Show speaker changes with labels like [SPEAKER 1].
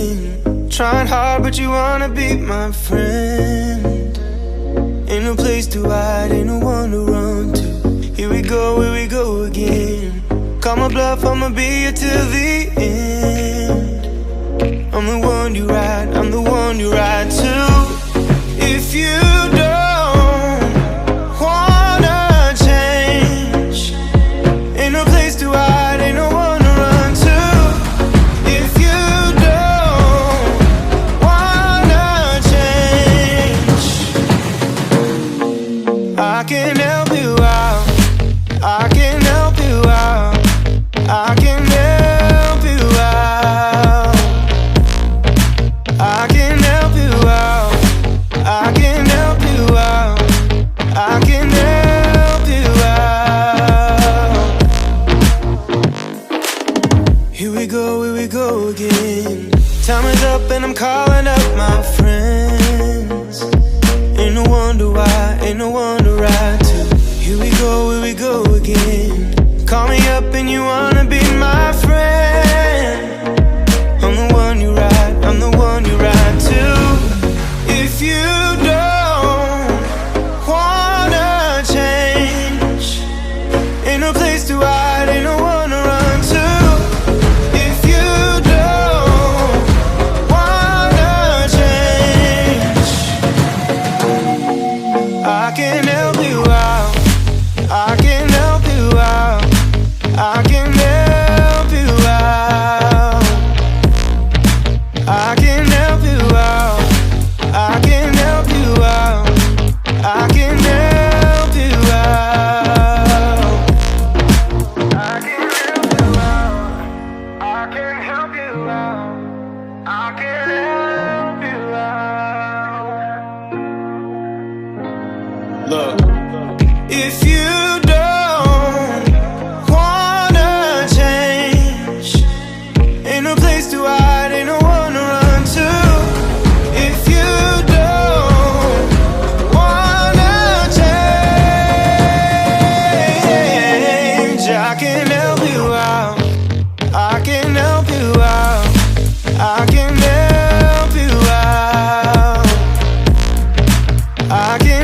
[SPEAKER 1] again. Trying hard, but you wanna be my friend. Ain't no place to hide, ain't no one to run to. Here we go again. Call my bluff, I'ma be here till the end. I'm the one you ride, I'm the one you ride to. If you don't wanna change, ain't no place to hide, ain't no one to run to. If you don't wanna change, I can help you out, I can help you out, I can help you out, I can help you out, I can help you out, I can help you out. Here we go again. Time is up and I'm calling up my friends. Ain't no wonder why, ain't no one to ride to. Here we go again. Call me up and you wanna be my friend. I'm the one you ride, I'm the one you ride to. If you don't wanna change, ain't no place to hide, ain't no one to run to. If you don't wanna change, I can help you out, I can help you out, I can help you out, I can help you out, I can help you out, I can help you out, I can help you out, I can help you out, I can help you out. Look, if you don't wanna change, ain't no place to hide, ain't no one to run to. If you don't wanna change, I can help you out, I can help you out, I can help you out, I can